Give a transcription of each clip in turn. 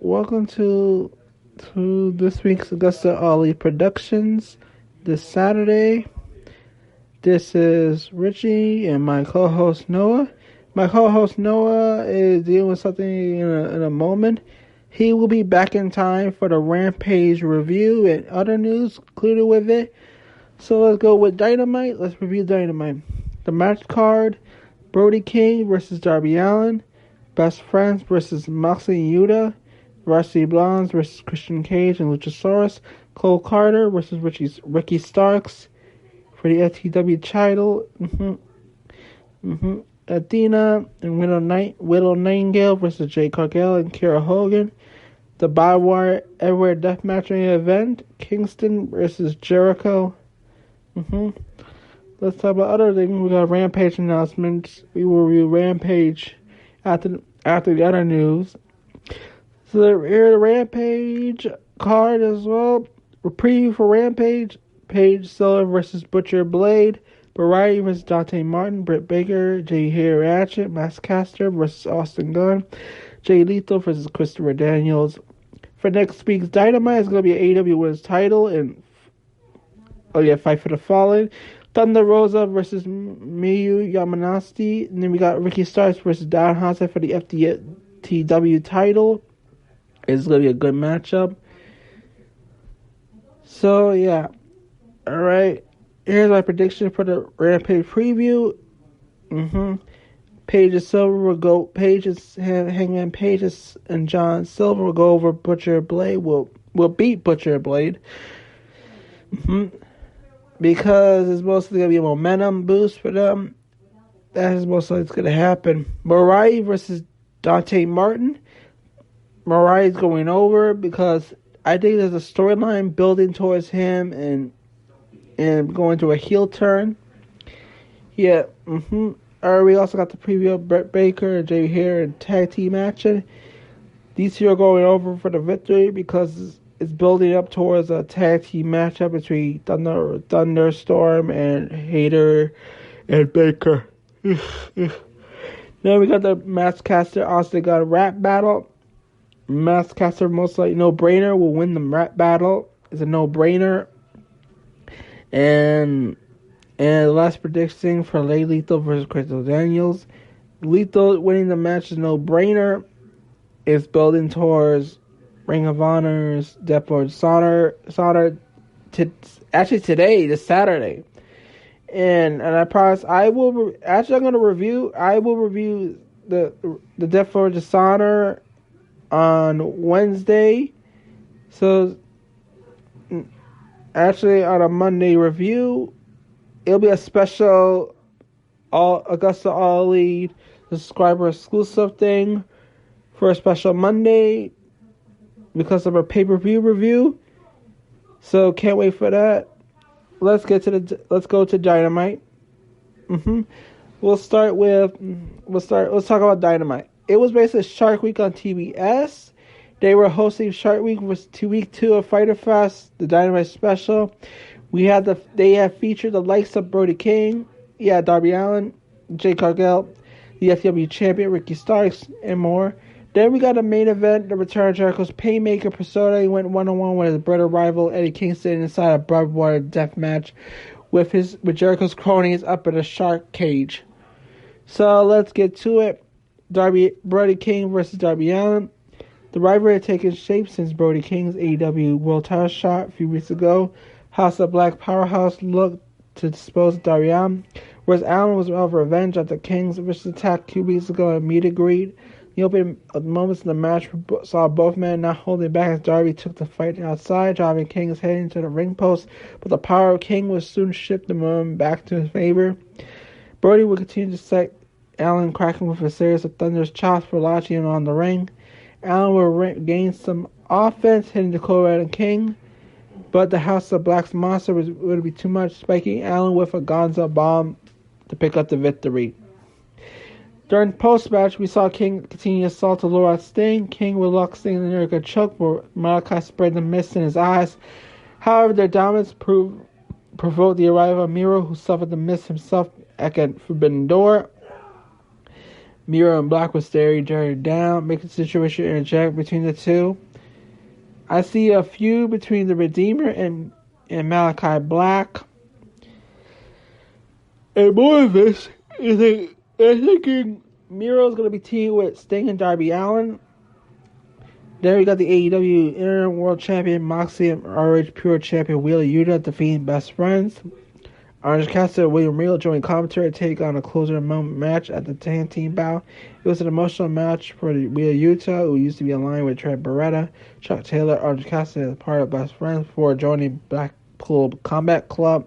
welcome to this week's AgostoAllElite Productions. This Saturday, this is Richie and my co-host Noah. My co-host Noah is dealing with something in a moment. He will be back in time for the Rampage review and other news included with it. So let's go with Dynamite. Let's review Dynamite. The match card: Brody King versus Darby Allin, Best Friends versus Moxley and Yuta, Varsity Blondes versus Christian Cage and Luchasaurus, Cole Carter versus Ricky Starks for the FTW title, Athena and Widow Nightingale versus Jade Cargill and Kara Hogan, the Barbed Wire Everywhere Deathmatch main event, Kingston versus Jericho. Let's talk about other things. We got Rampage announcements. We will review Rampage after the other news. So here's the Rampage card as well. A preview for Rampage: Paige Silver versus Butcher Blade, Variety versus Dante Martin, Britt Baker, Jay Hair Ratchet, Max Caster versus Austin Gunn, Jay Lethal versus Christopher Daniels. For next week's Dynamite, it's going to be an AEW Women's title and Fight for the Fallen. Thunder Rosa versus Miyu Yamanashi. And then we got Ricky Starks versus Danhausen for the FTW title. It's going to be a good matchup. So, yeah. Alright. Here's my prediction for the Rampage preview. Hangman Pages and John Silver will go over Butcher Blade. Will beat Butcher Blade. Because it's mostly going to be a momentum boost for them. That is most likely going to happen. Mariah versus Dante Martin. Mariah's going over because I think there's a storyline building towards him and going to a heel turn. Yeah. We also got the preview of Britt Baker and Jay Hair and tag team action. These two are going over for the victory because it's building up towards a tag team matchup between Thunderstorm and Hayter and Baker. Then we got the Max Caster Austin Gunn rap battle. Max Caster, most likely no-brainer, will win the rap battle. It's a no-brainer. And the last prediction for Jay Lethal versus Christopher Daniels. Lethal winning the match is no-brainer. It's building towards Ring of Honor's Death Lord Dishonor actually today, this Saturday. And I promise I will review the Death Lord Dishonor on Wednesday. So actually on a Monday review, it'll be a special AgostoAllElite subscriber exclusive thing for a special Monday because of a pay-per-view review. So can't wait for that. Let's go to Dynamite. Let's talk about Dynamite. It was basically Shark Week on TBS. They were hosting Shark Week was week 2 of Fyter Fest, the Dynamite special. They have featured the likes of Brody King, Darby Allin, Jade Cargill, the FTW champion Ricky Starks, and more. Then we got a main event, the return of Jericho's Painmaker persona. He went one-on-one with his brother rival Eddie Kingston inside a barbed wire death match with Jericho's cronies up in a shark cage. So let's get to it. Brody King versus Darby Allin. The rivalry had taken shape since Brody King's AEW World Title shot a few weeks ago. House of Black Powerhouse looked to dispose of Darby Allin, whereas Allin was out of revenge after King's vicious attack a few weeks ago at meet and greet. The opening moments in the match saw both men not holding back as Darby took the fight outside, driving King's head into the ring post, but the power of King would soon shift the moment back to his favor. Brody would continue to set Allin, cracking with a series of thunderous chops for launching him on the ring. Allin would gain some offense, hitting the Colorado King, but the House of Black's monster would be too much, spiking Allin with a Gonzo bomb to pick up the victory. During post-match, we saw King continue to assault the Lord Sting. King would lock Sting in the near choke, but Malachi spread the mist in his eyes. However, their dominance provoked the arrival of Miro, who suffered the mist himself at a forbidden door. Miro and Black was staring Jerry down, making the situation interject between the two. I see a feud between the Redeemer and Malachi Black. And more of this is they're thinking Miro's going to be teamed with Sting and Darby Allin. Then we got the AEW Interim World Champion Moxley and ROH Pure Champion Wheeler Yuta defeating Best Friends. Orange Cassidy and William Regal joined commentary to take on a closer moment match at the tag team bout. It was an emotional match for Wheeler Yuta, who used to be aligned with Trent Beretta, Chuck Taylor, Orange Cassidy as part of Best Friends before joining Blackpool Combat Club.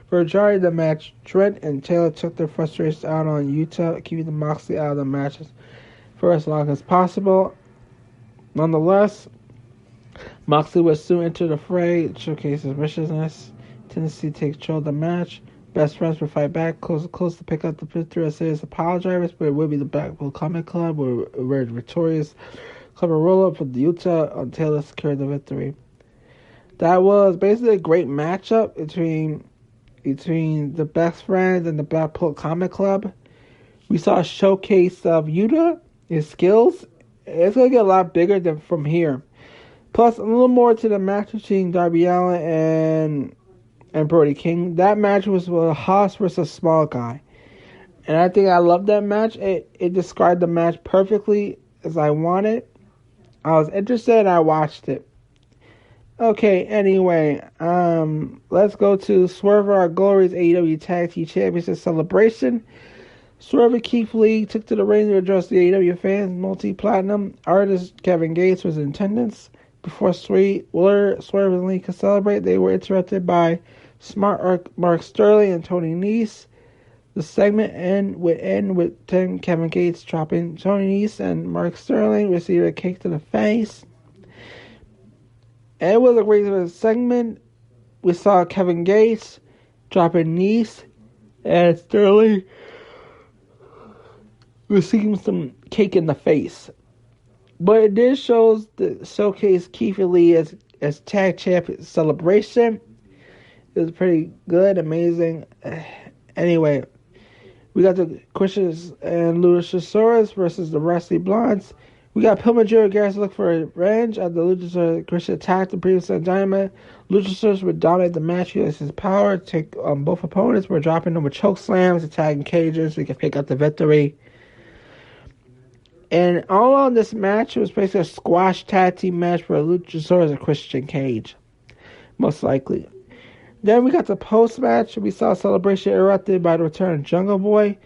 For a majority of the match, Trent and Taylor took their frustrations out on Yuta, keeping the Moxley out of the matches for as long as possible. Nonetheless, Moxley would soon enter the fray, showcase his viciousness, tendency to take control of the match. Best Friends would fight back, close to pick up the victory as serious apologizers, but it would be the Blackpool Combat Club who were victorious. Clever roll-up for Yuta on Taylor secured the victory. That was basically a great matchup between the Best Friends and the Blackpool Combat Club. We saw a showcase of Yuta, his skills. It's going to get a lot bigger than from here. Plus, a little more to the match between Darby Allin and Brody King. That match was a Haas versus small guy. And I think I loved that match. It described the match perfectly as I wanted. I was interested and I watched it. Okay, anyway, let's go to Swerve Our Glory's AEW Tag Team Championship celebration. Swerve and Keith Lee took to the ring to address the AEW fans. Multi-platinum artist Kevin Gates was in attendance. Before Swerve and Lee could celebrate, they were interrupted by Smart Mark Sterling and Tony Nese. The segment would end with Kevin Gates dropping Tony Nese and Mark Sterling receiving a kick to the face. And it was a great segment. We saw Kevin Gates dropping Nese and Sterling receiving some kick in the face. But it did showcase Keith Lee as tag champion celebration. It was pretty good, amazing. Anyway, we got the Christians and Luchasaurus versus the Wrestling Blondes. We got Pillman Jr. Garrison look for revenge at the Luchasaurus. Christian attacked the previous Dynamite. Luchasaurus would dominate the match. He has his power to take on both opponents. We're dropping them with choke slams, attacking cages. We can pick up the victory. And all on this match, it was basically a squash tag team match for Luchasaurus and Christian Cage. Most likely. Then we got the post-match. We saw a celebration interrupted by the return of Jungle Boy.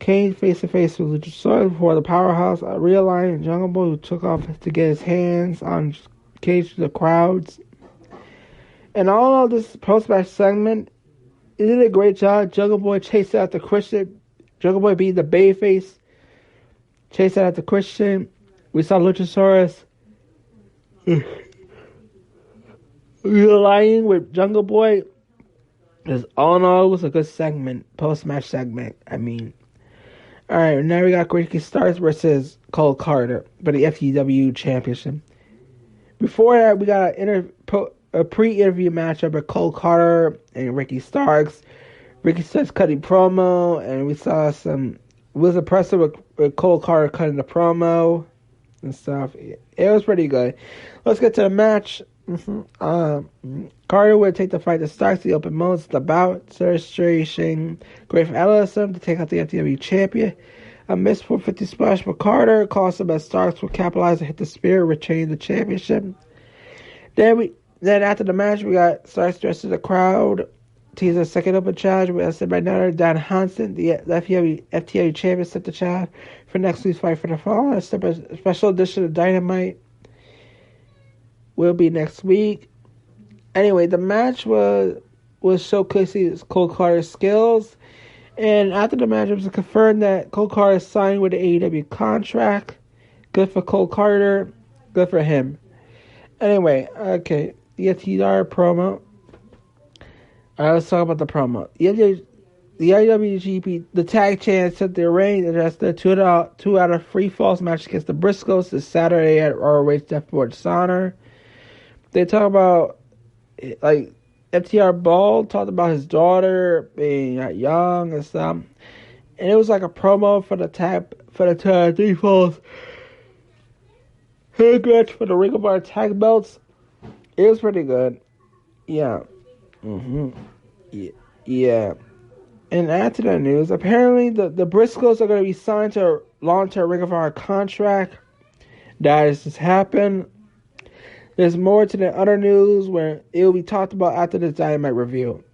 Kane face-to-face with Luchasaurus before the powerhouse realigned Jungle Boy, who took off to get his hands on Cage to the crowds. And all of this post-match segment, it did a great job. Jungle Boy chased after Christian. Jungle Boy beat the babyface. Chased after Christian. We saw Luchasaurus realigning with Jungle Boy. All in all, it was a good segment. Post-match segment, I mean. Alright, now we got Ricky Starks versus Cole Carter for the FTW Championship. Before that, we got a pre-interview matchup with Cole Carter and Ricky Starks. Ricky Starks cutting promo, and we saw it was impressive with Cole Carter cutting the promo and stuff. It was pretty good. Let's get to the match. Carter would take the fight to Starks. The open moments the bout. Demonstration great for Ellison to take out the FTW champion. A missed 450 splash for Carter. Cost him as Starks would capitalize and hit the spear, retaining the championship. Then after the match, we got Starks dressed to the crowd. Teased a second open challenge with Eston Magnata and Dan Hansen. The FTW champion set the challenge for next week's Fight for the Fall. A special edition of Dynamite will be next week. Anyway, the match was showcasing Cole Carter's skills. And after the match, it was confirmed that Cole Carter signed with the AEW contract. Good for Cole Carter. Good for him. Anyway, okay. The FTR promo. Alright, let's talk about the promo. The IWGP, the tag champs set their reign and that's the two out of 3 falls matches against the Briscoes this Saturday at ROH Deathboard Dishonor. They talk about, FTR Ball talked about his daughter being young and stuff. and it was like a promo for the tag defaults. Match for the Ring of Honor tag belts. It was pretty good. Yeah. Yeah. And add to that news, apparently the Briscoes are going to be signed to a long-term Ring of Honor contract. That has just happened. There's more to the other news where it will be talked about after this Dynamite review.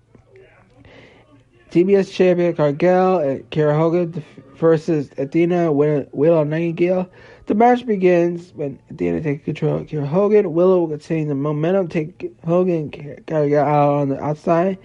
TBS champion Cargill and Kara Hogan versus Athena Willow Nightingale. The match begins when Athena takes control of Kara Hogan. Willow will continue the momentum, take Hogan and Cargill out on the outside.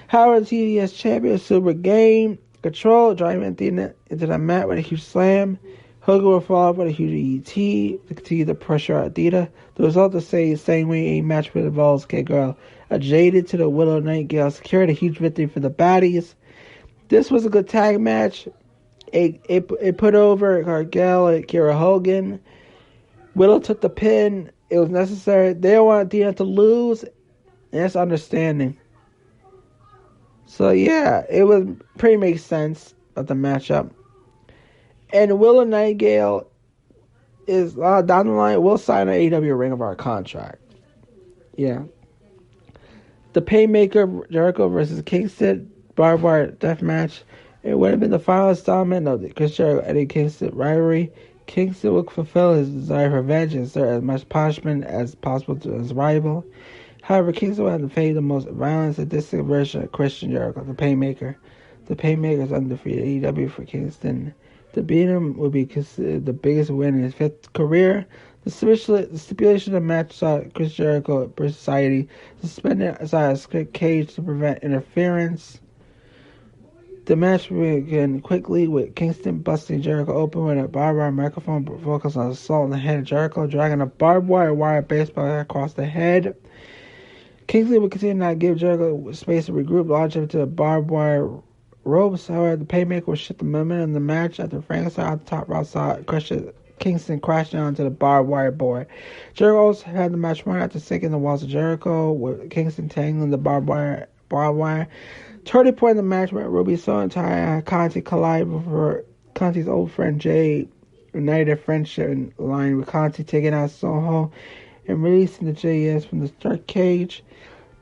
However, the TBS champion Super gain control, driving Athena into the mat with a huge slam. Hogan will fall with a huge ET to continue the pressure on Athena. The result is the same way a match that involves K-Girl. A jaded to the Willow Nightingale secured a huge victory for the baddies. This was a good tag match. It put over Cargill and Kara Hogan. Willow took the pin. It was necessary. They don't want Athena to lose. And that's understanding. So yeah, it was pretty makes sense of the matchup. And Willow Nightingale is down the line. Will sign an AEW Ring of Honor contract. Yeah. The Painmaker Jericho versus Kingston barbed wire death match. It would have been the final installment of the Chris Jericho Eddie Kingston rivalry. Kingston will fulfill his desire for revenge and exert as much punishment as possible to his rival. However, Kingston will have to face the most violent and sadistic version of Christian Jericho, the Painmaker. The Painmaker is undefeated AEW for Kingston. To beat him would be considered the biggest win in his fifth career. The stipulation of the match saw Chris Jericho British Society suspended inside a cage to prevent interference. The match began quickly with Kingston busting Jericho open with a barbed wire microphone, but focused on assault on the head of Jericho, dragging a barbed wire baseball bat across the head. Kingsley would continue to not give Jericho space to regroup, launch him to the barbed wire ropes. However, the Painmaker would shift the momentum in the match after Frankenstein out the top route saw Kingston crashed down to the barbed wire board. Jericho also had the match run after sinking the walls of Jericho, with Kingston tangling the barbed wire. Turning point in the match where Ruby Soho and Taya Conti collide before Conti's old friend Jay united friendship in line with Conti taking out Soho and releasing the JS from the start cage.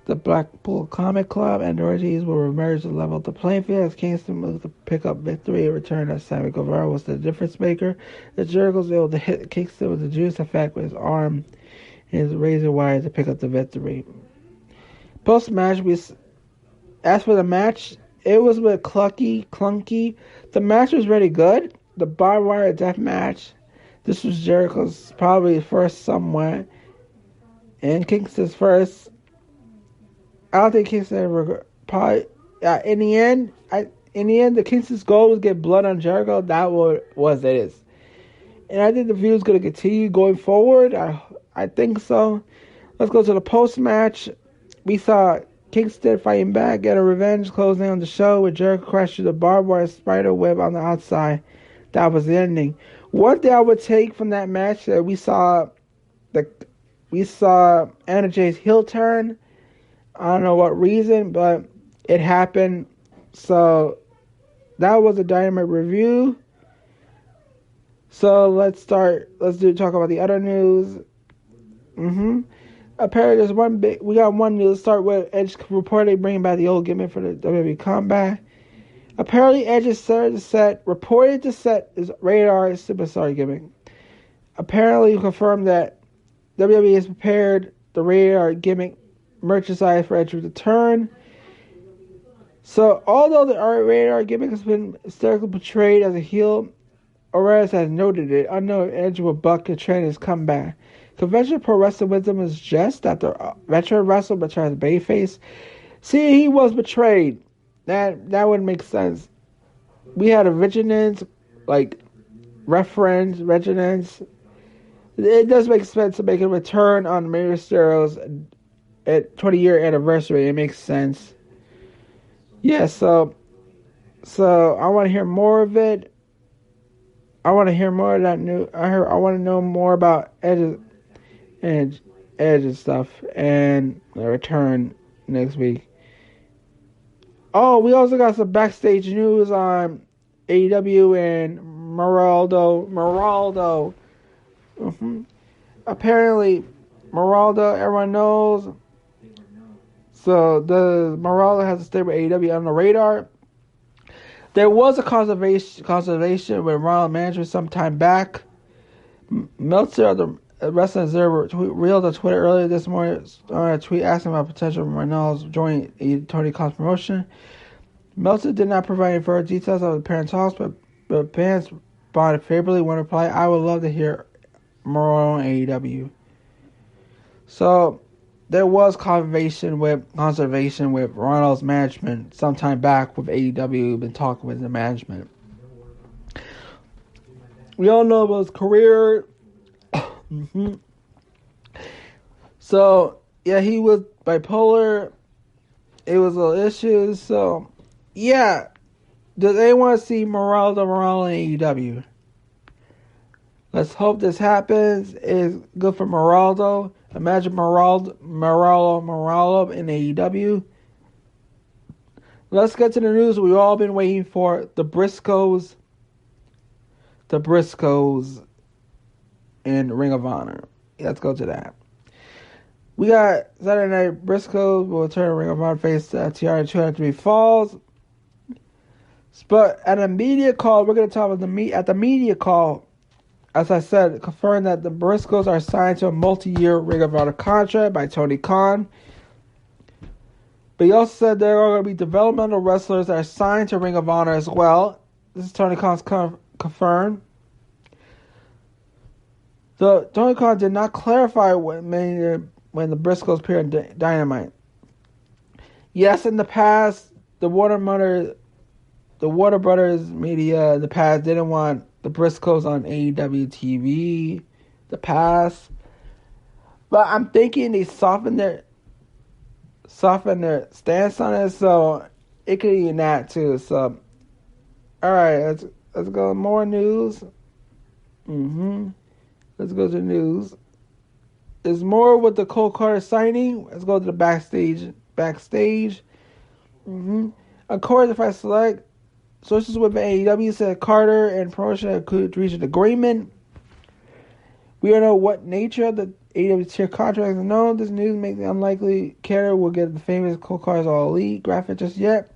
The Blackpool Comic Club and the Ortiz will emerge to level the playing field as Kingston moves to pick up victory and return as Sammy Guevara was the difference maker. The Jericho was able to hit Kingston with the juice effect with his arm and his razor wire to pick up the victory. Post-match, as for the match, it was a bit clunky. The match was really good. The barbed wire death match. This was Jericho's probably first somewhere. And Kingston's first. I don't think Kingston ever probably. In the end, the Kingston's goal was to get blood on Jericho. That was it is. And I think the feud is going to continue going forward. I think so. Let's go to the post match. We saw Kingston fighting back, getting revenge, closing on the show with Jericho crashing through the barbed wire spider web on the outside. That was the ending. One thing I would take from that match that we saw Anna Jay's heel turn. I don't know what reason, but it happened. So that was a Dynamite review. So let's talk about the other news. Apparently, we got one news. Let's start with Edge reportedly bringing back the old gimmick for the WWE Combat. Apparently, Edge is reported to set his Radar Superstar gimmick. Apparently, he confirmed that WWE has prepared the Radar gimmick merchandise for Edge's return. So, although the Radar gimmick has been historically portrayed as a heel, Orez has noted it. Unknown Edge will buck and train his comeback. Conventional pro wrestling wisdom is just that the veteran wrestler betrays Bayface. See, he was betrayed. That would make sense. We had a vigilance, reference. It does make sense to make a return on Rey Mysterio's 20-year anniversary. It makes sense. Yeah, so I want to hear more of it. I want to hear more of that new. I want to know more about Edge and stuff, and the return next week. Oh, we also got some backstage news on AEW and Meraldo. Apparently, Meraldo, everyone knows. So the Meraldo has to stay with AEW on the radar. There was a conservation with Ronald Management some time back. Meltzer of the Wrestling Observer reeled on Twitter earlier this morning on a tweet asking about potential Reynolds joining Tony Khan's promotion. Meltzer did not provide any further details of the parent talks, but fans responded favorably when replied, "I would love to hear more on AEW." So there was conservation with Ronald's management sometime back with AEW. Been talking with the management. We all know about his career. So yeah, he was bipolar. It was little issues. So yeah, does anyone see Moraldo in AEW? Let's hope this happens. It's good for Moraldo. Imagine Moraldo in AEW. Let's get to the news we've all been waiting for. The Briscoes in Ring of Honor. Let's go to that. We got Saturday Night Briscoes will return to Ring of Honor face TR in 203 Falls. But at a media call, we're going to talk about at the media call, as I said, confirmed that the Briscoes are signed to a multi-year Ring of Honor contract by Tony Khan. But he also said there are going to be developmental wrestlers that are signed to Ring of Honor as well. This is Tony Khan's confirmed. Tony Khan did not clarify when the Briscoes appeared in Dynamite. Yes, in the past, the Warner Brothers media in the past didn't want the Briscoes on AEW TV. The past, but I'm thinking they softened their stance on it, so it could be that too. So, all right, let's go more news. Let's go to the news. There's more with the Cole Carter signing. Let's go to the backstage. Of course, if I select sources with AEW said Carter and promotion could reach an agreement. We don't know what nature of the AEW tier contract is known. This news makes it unlikely Carter will get the famous Cole Carter's AllElite graphic just yet.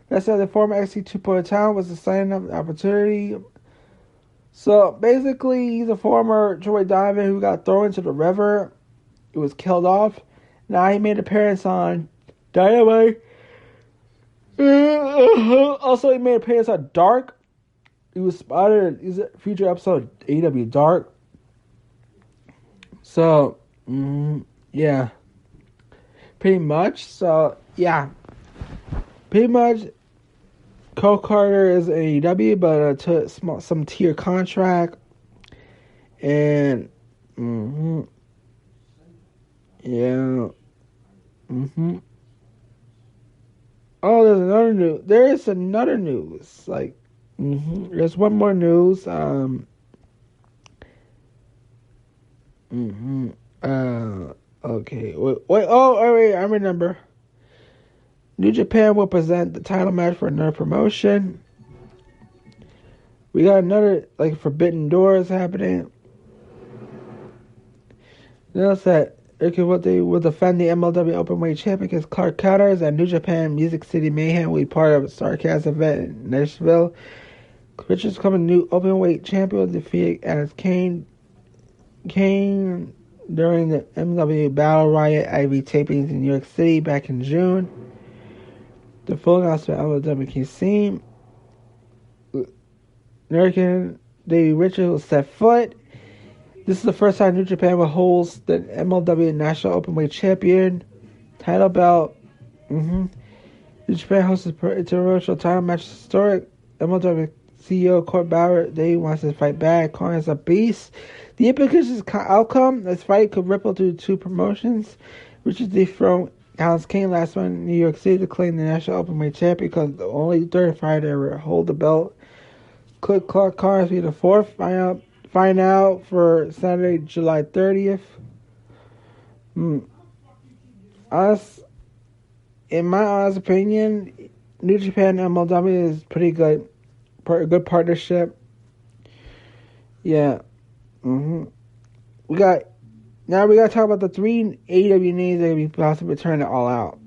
That said, the former XT 2.0 talent was the signing of the opportunity. So basically, he's a former Troy Diamond who got thrown into the river. He was killed off. Now he made an appearance on Dynamite. Also, he made an appearance on Dark. He was spotted in a future episode of AEW Dark. So, yeah. Pretty much. So, yeah. Pretty much, Cole Carter is AEW, but some tier contract. And, yeah. Oh, there is another news. Like, there's one more news. Okay. Wait. Oh, all right. I remember. New Japan will present the title match for another promotion. We got another Forbidden Doors happening. Notice that they will defend the MLW Openweight Champion against Clark Connors at New Japan Music City Mayhem will be part of a Starcast event in Nashville. Richards becoming new Openweight Champion defeated Alex Kane during the MLW Battle Riot IV tapings in New York City back in June. The full announcement of MLW can see American Davey Richards will set foot. This is the first time New Japan will host the MLW National Openweight Champion title belt. New Japan hosts the interracial title match. Historic MLW CEO Court Bauer, they wants to fight back, calling us a beast. The implications outcome, this fight could ripple through two promotions. Richards dethroned Alex Kane last month in New York City to claim the National Openweight Champion because the only third fighter to ever hold the belt. Could Clark Connors be the fourth? Find out for Saturday, July 30th. In my honest opinion, New Japan MLW is pretty good a good partnership. Yeah. hmm We got Now we got to talk about the three AEW names that are going to be possibly returning All Out.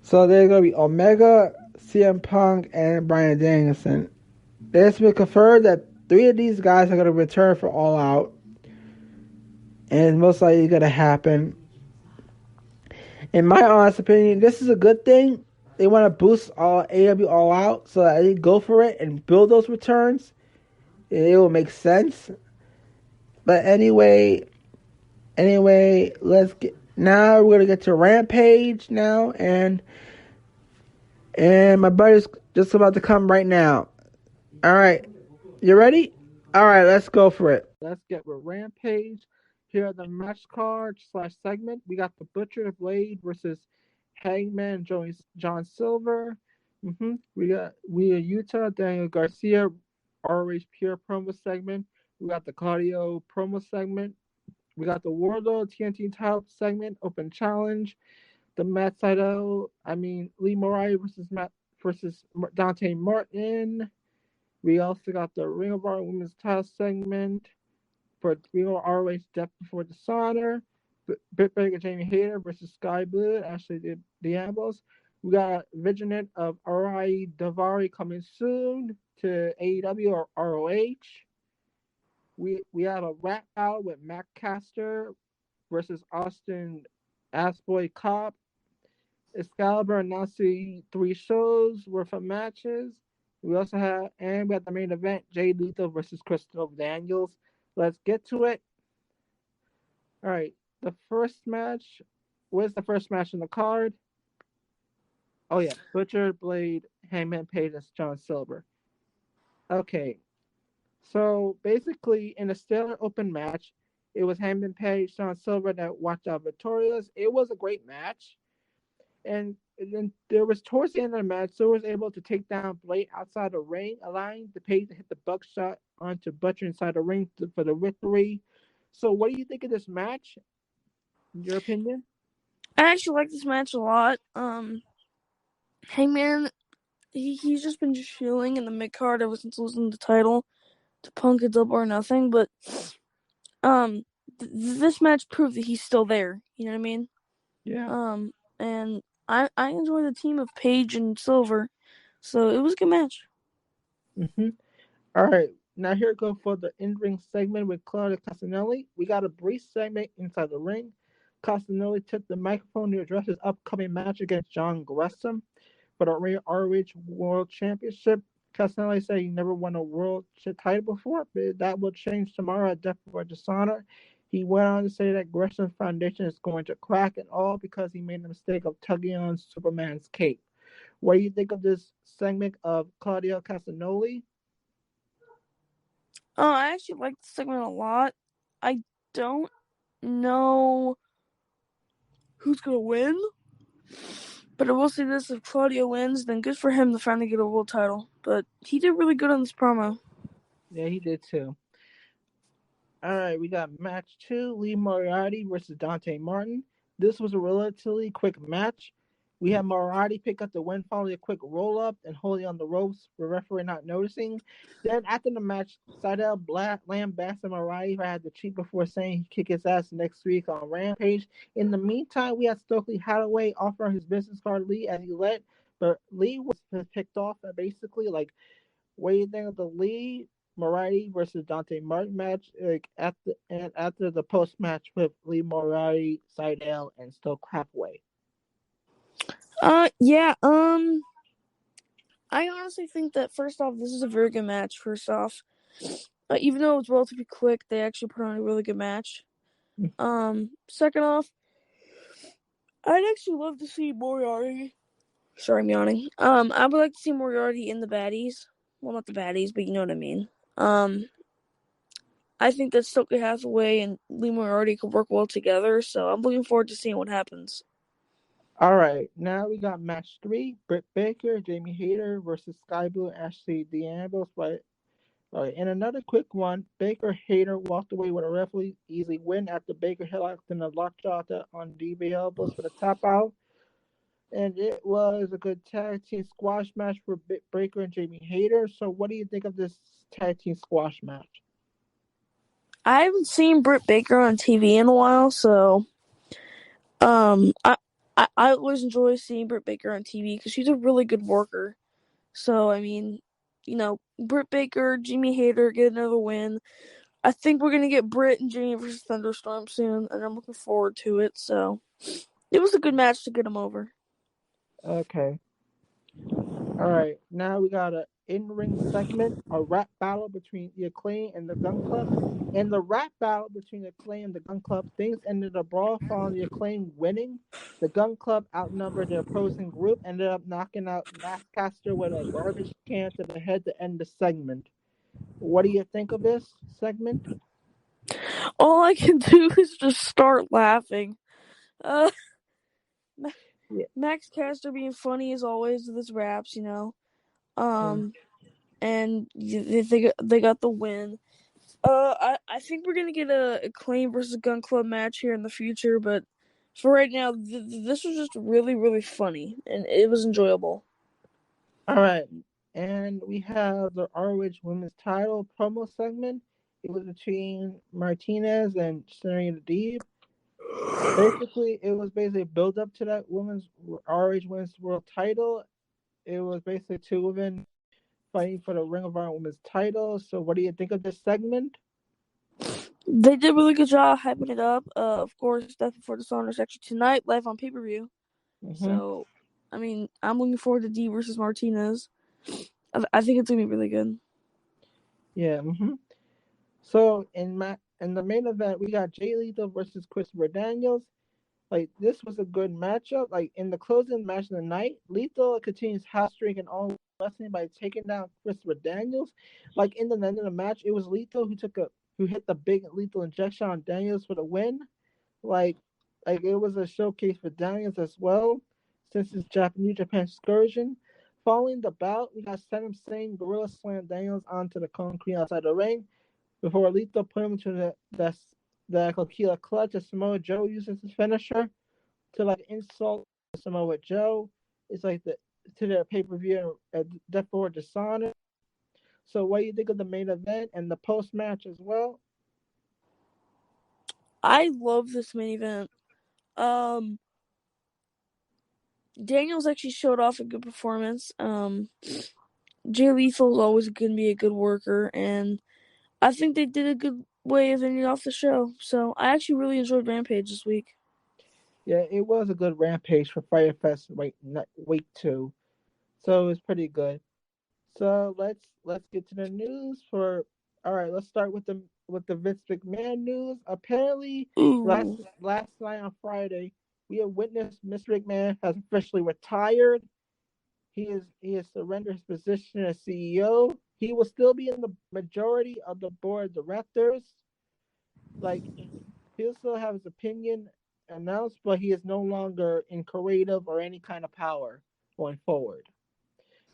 So there's going to be Omega, CM Punk, and Bryan Danielson. It's been confirmed that three of these guys are going to return for All Out, and it's most likely going to happen. In my honest opinion, this is a good thing. They want to boost all AEW All Out, so that they go for it and build those returns. It will make sense. But anyway, let's get now. We're gonna get to Rampage now, and my buddy's just about to come right now. All right, you ready? All right, let's go for it. Let's get with Rampage. Here are the match card / segment. We got the Butcher Blade versus Hangman John Silver. We got Utah Daniel Garcia ROH Pure promo segment. We got the Cardio promo segment. We got the Wardlow TNT title segment, open challenge. The Matt Sydal, Lee Moriarty versus Dante Martin. We also got the Ring of Honor Women's title segment for Ring of Honor ROH Depth Before Dishonor. Britt Baker, Jamie Hayter versus Sky Blue, Ashley Diablos. We got Vigilant of Arai Davari coming soon to AEW or ROH. We have a rap battle with Matt Caster versus Austin Assboy Cop. Excalibur announcing 3 shows worth of matches. We also have the main event, Jay Lethal versus Christopher Daniels. Let's get to it. All right, the first match. Where's the first match in the card? Oh yeah, Butcher Blade, Hangman Page, and John Silver. Okay, so basically in a stellar open match, it was Hangman Page, John Silver that walked out victorious. It was a great match. And then there was towards the end of the match, Silver was able to take down Blade outside the ring, allowing the Page to hit the buckshot onto Butcher inside the ring for the victory. So, what do you think of this match? In your opinion? I actually like this match a lot. Hangman, he's just been chilling in the mid card ever since losing the title to Punk at Double or Nothing. But this match proved that he's still there. You know what I mean? Yeah. And I enjoy the team of Page and Silver, so it was a good match. All right. Now here we go for the in-ring segment with Claudio Castagnoli. We got a brief segment inside the ring. Castagnoli took the microphone to address his upcoming match against John Gresham for the ROH World Championship. Castagnoli said he never won a world title before, but that will change tomorrow at Death Before Dishonor. He went on to say that Gresham's foundation is going to crack and all because he made the mistake of tugging on Superman's cape. What do you think of this segment of Claudio Castagnoli? I actually like the segment a lot. I don't know who's gonna win, but I will say this: if Claudio wins, then good for him to finally get a world title. But he did really good on this promo. Yeah, he did too. All right, we got match 2, Lee Moriarty versus Dante Martin. This was a relatively quick match. We had Moriarty pick up the win following a quick roll up and holding on the ropes, the referee not noticing. Then after the match, Sydal lambasted Moriarty who had to cheat before saying he'd kick his ass next week on Rampage. In the meantime, we had Stokely Hathaway offer his business card Lee as he let, but Lee was picked off basically. Like, what do you think of the Lee Moriarty versus Dante Martin match? Like after the post match with Lee Moriarty, Sydal, and Stoke Hathaway. Yeah. I honestly think that first off, this is a very good match. First off, even though it was relatively quick, they actually put on a really good match. Second off, I'd actually love to see Moriarty. Sorry, I'm yawning. I would like to see Moriarty in the baddies. Well, not the baddies, but you know what I mean. I think that Stokely Hathaway and Lee Moriarty could work well together, so I'm looking forward to seeing what happens. All right, now we got match 3: Britt Baker, Jamie Hayter versus Sky Blue, Ashley Diablos. All right, and another quick one: Baker Hayter walked away with a relatively easy win after Baker hit locked in the lockjaw on Diablos for the tap out. and it was a good tag team squash match for Britt Baker and Jamie Hayter. So, what do you think of this tag team squash match? I haven't seen Britt Baker on TV in a while, so um, I I always enjoy seeing Britt Baker on TV because she's a really good worker. So I mean, Britt Baker, Jamie Hayter get another win. I think we're gonna get Britt and Jamie versus Thunderstorm soon, and I'm looking forward to it. So it was a good match to get them over. Okay. All right. Now we got a in-ring segment, a rap battle between the Acclaim and the Gun Club. In the rap battle between the Acclaim and the Gun Club, things ended a brawl following the Acclaim winning. The Gun Club outnumbered their opposing group, ended up knocking out Maskcaster with a garbage can to the head to end the segment. What do you think of this segment? All I can do is just start laughing. Uh, Yeah. Max Caster being funny as always with his raps, Mm. Um, and they got the win. I think we're gonna get a Acclaim versus Gun Club match here in the future, but for right now, this was just really, really funny, and it was enjoyable. All right. And we have the ROH Women's Title promo segment. It was between Martinez and Serena Deeb. Basically, it was basically a build up to that women's ROH Women's World Title. It was basically two women fighting for the Ring of Honor Women's Title. So, what do you think of this segment? They did a really good job hyping it up. Of course, Death Before Dishonor is actually tonight, live on pay-per-view. Mm-hmm. So, I mean, I'm looking forward to D versus Martinez. I think it's gonna be really good. Yeah. Mm-hmm. So, in the main event, we got Jay Lethal versus Christopher Daniels. Like, this was a good matchup. Like, in the closing match of the night, Lethal continues hot streak and all wrestling by taking down Christopher Daniels. Like, in the end of the match, it was Lethal who hit the big lethal injection on Daniels for the win. Like, like it was a showcase for Daniels as well, since his New Japan excursion. Following the bout, we got Saddam Singh Gorilla Slam Daniels onto the concrete outside the ring before Lethal put him to the Coquilla clutch as Samoa Joe uses his finisher to like insult Samoa Joe. It's like the to their pay per view Death for Dishonor. So what do you think of the main event and the post match as well? I love this main event. Um, Daniels actually showed off a good performance. Jay Lethal is always going to be a good worker, and I think they did a good way of ending off the show. So I actually really enjoyed Rampage this week. Yeah, it was a good rampage for Fire Fest week 2. So it was pretty good. So let's get to the news for all right, let's start with the Vince McMahon news. Apparently Ooh. last night on Friday, we have witnessed Mr. McMahon has officially retired. He has surrendered his position as CEO. He will still be in the majority of the board of directors. Like he'll still have his opinion announced, but he is no longer in creative or any kind of power going forward.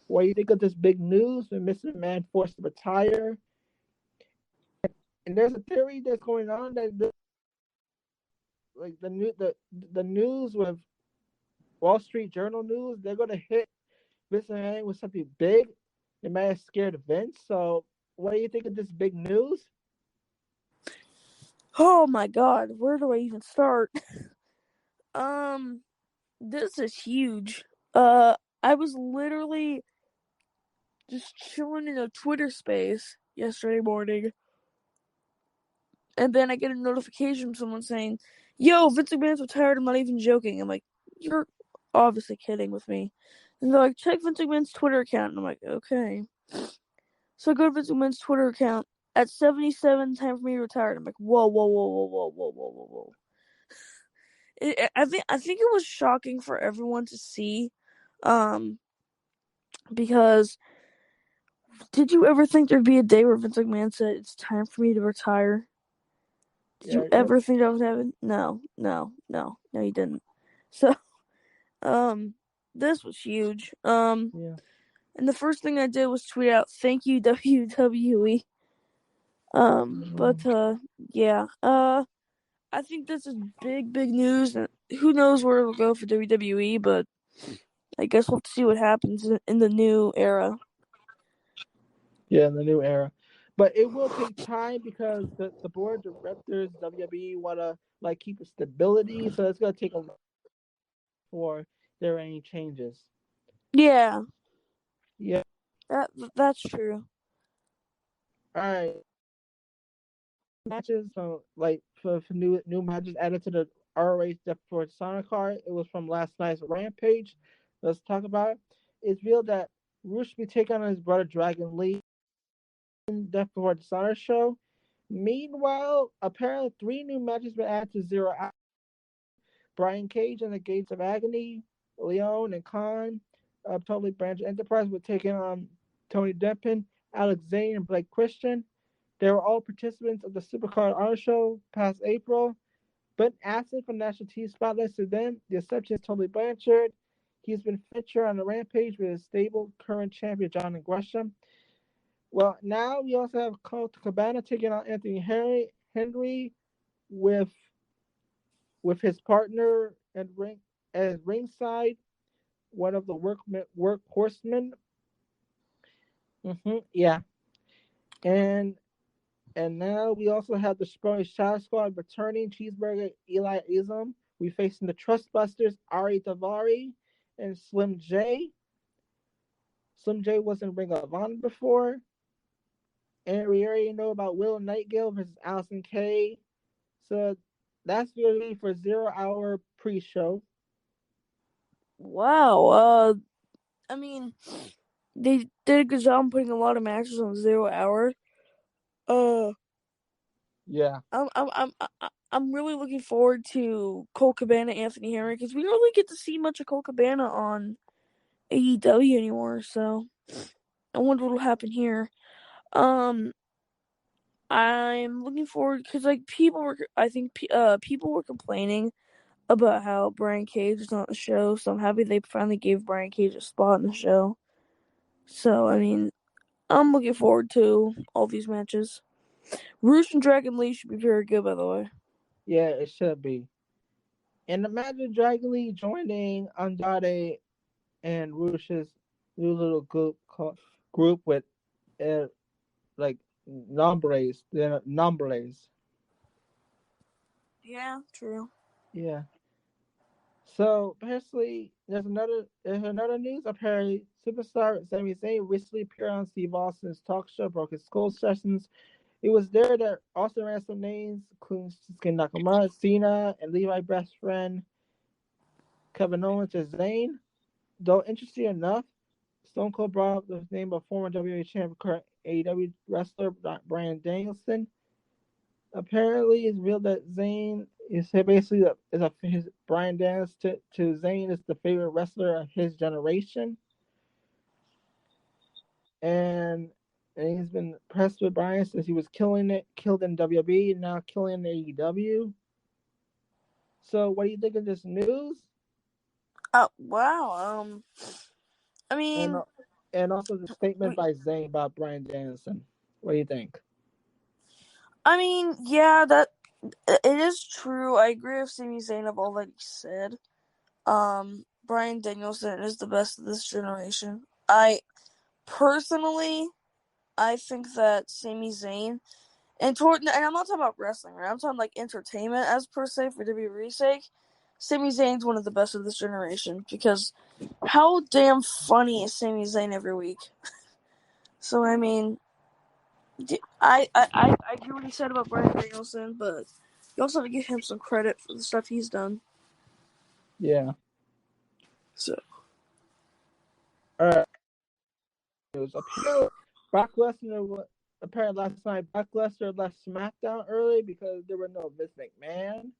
What do you think of this big news when Mr. McMahon forced to retire? And there's a theory that's going on that like the news with Wall Street Journal news, they're gonna hit Mr. McMahon with something big. They might have scared Vince. So what do you think of this big news? Oh my god, where do I even start? um, this is huge. I was literally just chilling in a Twitter space yesterday morning, and then I get a notification from someone saying, "Yo, Vince McMahon's retired." I'm not even joking. I'm like, "You're obviously kidding with me." And they're like, "Check Vince McMahon's Twitter account." And I'm like, "Okay." So I go to Vince McMahon's Twitter account. At 77, time for me to retire. I'm like, whoa, whoa, whoa, whoa, whoa, whoa, whoa, whoa, whoa. I think it was shocking for everyone to see, um, because did you ever think there'd be a day where Vince McMahon said it's time for me to retire? Did you Yeah, ever think that would happen? No, no, no, no, you didn't. So, um, this was huge. yeah. And the first thing I did was tweet out, "Thank you, WWE." Mm, But yeah. I think this is big, big news. Who knows where it'll go for WWE, but I guess we'll have to see what happens in the new era. Yeah, in the new era. But it will take time because the board of directors, WWE, want to like keep a stability. So it's going to take a while before there are any changes. Yeah, Yeah. that's true. All right. Matches like for new matches added to the ROH Death for Dishonor card. It was from last night's Rampage. Let's talk about it. It's revealed that Rush will be taking on his brother Dragon Lee in Death for Dishonor show. Meanwhile, apparently 3 new matches been added to Zero Hour. Brian Cage and the Gates of Agony, Leon and Khan of Totally Branch Enterprise were taking on Tony Deppen, Alex Zane, and Blake Christian. They were all participants of the Supercard Honor Show past April, but absent from national TV spotlights to them. The exception is Totally Blanchard. He's been featured on the Rampage with his stable current champion John Gresham. Well, now we also have Colt Cabana taking on Anthony Henry with his partner and as ringside, one of the workhorsemen. Yeah, and now we also have the Sprawling Shadow Squad returning. Cheeseburger, Eli Ism. We facing the Trustbusters, Ari Davari, and Slim J. Slim J was in Ring of Honor before. And we already know about Will Nightingale versus Allison Kay. So that's going to be for 0 Hour pre-show. Wow. I mean, they did a good job putting a lot of matches on 0 Hour. Yeah. I'm really looking forward to Colt Cabana, Anthony Henry, because we don't really get to see much of Colt Cabana on AEW anymore. So I wonder what will happen here. I'm looking forward because people were complaining about how Brian Cage is on the show. So I'm happy they finally gave Brian Cage a spot in the show. So I mean, I'm looking forward to all these matches. Roosh and Dragon Lee should be very good, by the way. Yeah, it should be. And imagine Dragon Lee joining Andrade and Rush's new little group with like nombres. They're nombres. Yeah, true. Yeah. So basically, there's another news. Apparently, superstar Sami Zayn recently appeared on Steve Austin's talk show, Broke His Skull Sessions. It was there that Austin ran some names, including Shinsuke Nakamura, Cena, and Levi's best friend Kevin Owens as Zayn. Though interesting enough, Stone Cold brought up the name of former WWE champion, current AEW wrestler Bryan Danielson. Apparently, it's revealed that Zayn is basically his Bryan Danielson to Zayn is the favorite wrestler of his generation, and he's been impressed with Bryan since he was killed in WWE, and now killing in AEW. So, what do you think of this news? Wow. I mean, and also the statement by Zayn about Bryan Danielson. What do you think? I mean, yeah, that it is true. I agree with Sami Zayn of all that he said. Bryan Danielson is the best of this generation. I personally, I think that Sami Zayn and I'm not talking about wrestling, right? I'm talking like entertainment as per se for WWE's sake. Sami Zayn's one of the best of this generation because how damn funny is Sami Zayn every week? So I mean, I agree what he said about Bryan Danielson, but you also have to give him some credit for the stuff he's done. Yeah. So, All right. Apparently, Brock Lesnar apparently last night. Brock Lesnar left SmackDown early because there were no Vince McMahon.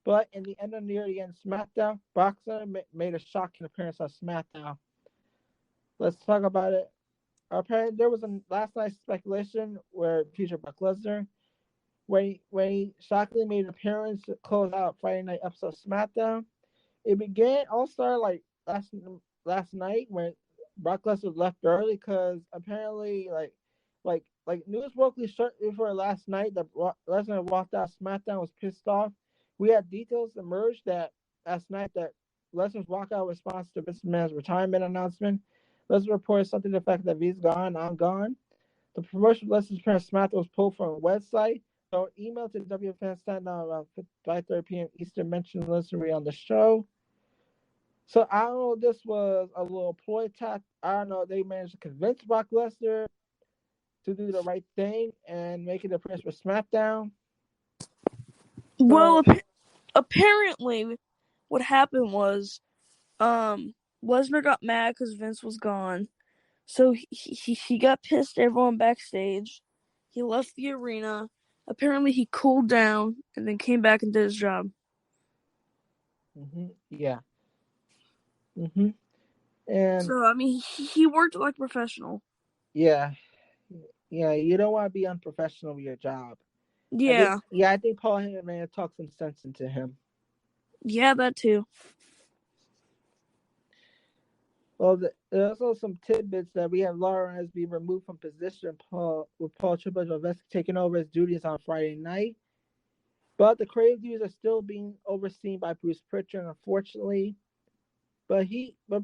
But in the end of near the end SmackDown, Brock Lesnar made a shocking appearance on SmackDown. Let's talk about it. Apparently, there was a last night's speculation where future Brock Lesnar, when he shockingly made an appearance to close out Friday night episode of SmackDown. It began all started like last night when Brock Lesnar left early because apparently like news locally shortly before last night that Lesnar walked out SmackDown was pissed off. We had details emerge that last night that Lesnar's walkout response to Vince McMahon's retirement announcement. Lesnar reported something to the fact that V's gone, I'm gone. The promotion Lesnar's parents SmackDown was pulled from a website. So email to the WFN stand around 5:30 p.m. Eastern mentioned Lesnar on the show. So I don't know if this was a little ploy tact. I don't know. They managed to convince Brock Lesnar to do the right thing and make it a appearance for SmackDown. Well, apparently, what happened was, Lesnar got mad because Vince was gone, so he got pissed at everyone backstage. He left the arena. Apparently, he cooled down and then came back and did his job. Yeah. And so, I mean, he worked like a professional. Yeah. You don't want to be unprofessional with your job. Yeah. I think Paul Heyman may have talked some sense into him. Yeah, that too. Well, there's also some tidbits that we have Laura has been removed from position with Paul Triple H taking over his duties on Friday night. But the creative duties are still being overseen by Bruce Pritchard, unfortunately. But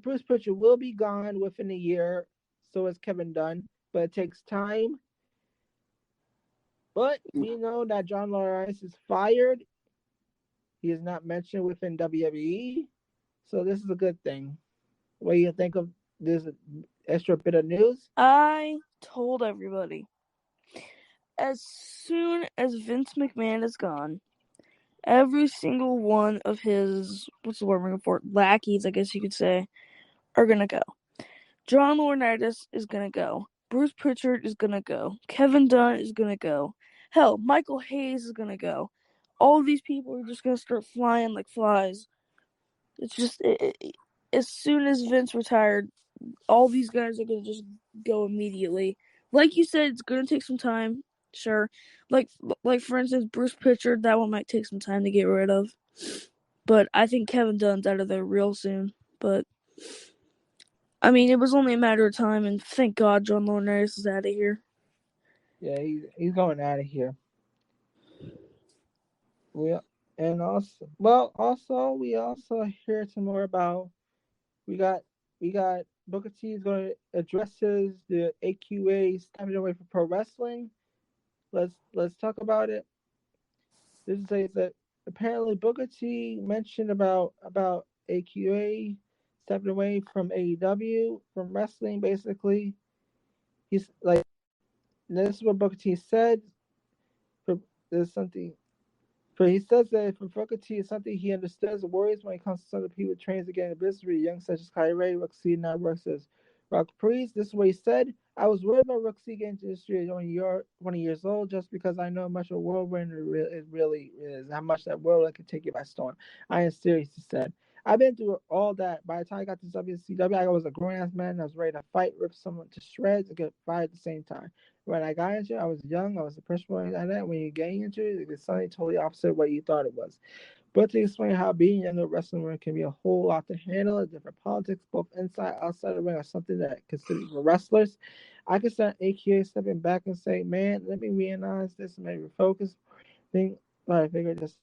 Bruce Pritchard will be gone within a year, so is Kevin Dunn. But it takes time. But we know that John Laurinaitis is fired. He is not mentioned within WWE, so this is a good thing. What do you think of this extra bit of news? I told everybody, as soon as Vince McMahon is gone, every single one of his, what's the word I'm looking for, lackeys, I guess you could say, are going to go. John Laurinaitis is going to go. Bruce Pritchard is going to go. Kevin Dunn is going to go. Hell, Michael Hayes is going to go. All these people are just going to start flying like flies. It's just, as soon as Vince retired, all these guys are going to just go immediately. Like you said, it's going to take some time. Sure. Like for instance, Bruce Pritchard, that one might take some time to get rid of. But I think Kevin Dunn's out of there real soon. But I mean, it was only a matter of time, and thank God John Laurinaitis is out of here. Yeah, he's going out of here. We also hear some more about we got Booker T is going to address the AQA stepping away from pro wrestling. Let's talk about it. This says that apparently Booker T mentioned about AQA stepping away from AEW, from wrestling. Basically, he's like, this is what Booker T said. There's something. For he says that for Booker T is something he understands the worries when it comes to some of the people trains to get in business with young such as Kyrie Ray, Roxy, now works as Rock Priest. This is what he said. I was worried about Roxy getting into the industry at only 20 years old just because I know how much of a whirlwind it really is, how much that whirlwind can take you by storm. I am serious, he said. I've been through all that. By the time I got to WCW, I was a grown-ass man. I was ready to fight, rip someone to shreds, and get fired at the same time. When I got into it, I was young. I was the person like that. When you get into it, it's something totally opposite of what you thought it was. But to explain how being young in wrestling ring can be a whole lot to handle, different politics, both inside and outside the ring, are something that considered for wrestlers. I can start AKA stepping back and say, man, let me reanalyze this and maybe refocus. I figured this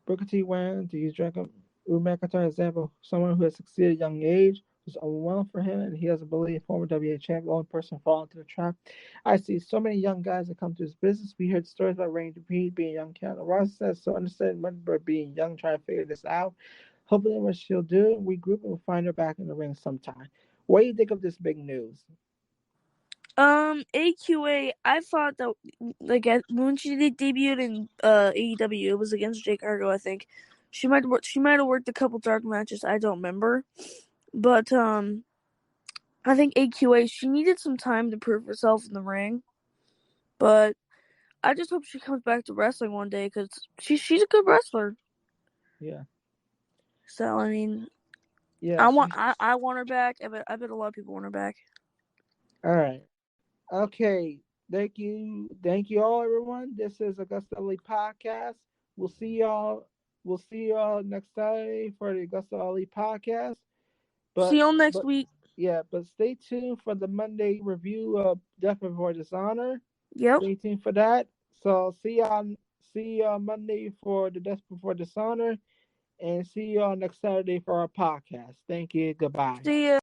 Booker T went to use Dragon McIntyre example, someone who has succeeded at a young age, was overwhelmed for him, and he doesn't believe former WA champ, the only person fall into the trap. I see so many young guys that come to his business. We heard stories about Randy Reed being a young cat. Ross says, so understand remember being young, trying to figure this out. Hopefully what she'll do, we group and we'll find her back in the ring sometime. What do you think of this big news? AQA, I thought that, like, when she debuted in AEW, it was against Jake Argo, I think. She might have worked a couple dark matches, I don't remember. But, I think AQA, she needed some time to prove herself in the ring. But I just hope she comes back to wrestling one day, because she's a good wrestler. Yeah. So, I mean, yeah, I want her back. I bet a lot of people want her back. All right. Okay. Thank you all, everyone. This is AgostoAllElite podcast. We'll see y'all next Saturday for the AgostoAllElite podcast. See y'all next week. Yeah, but stay tuned for the Monday review of Death Before Dishonor. Yep. Stay tuned for that. So see y'all Monday for the Death Before Dishonor. and see you all next Saturday for our podcast. Thank you. Goodbye. See ya.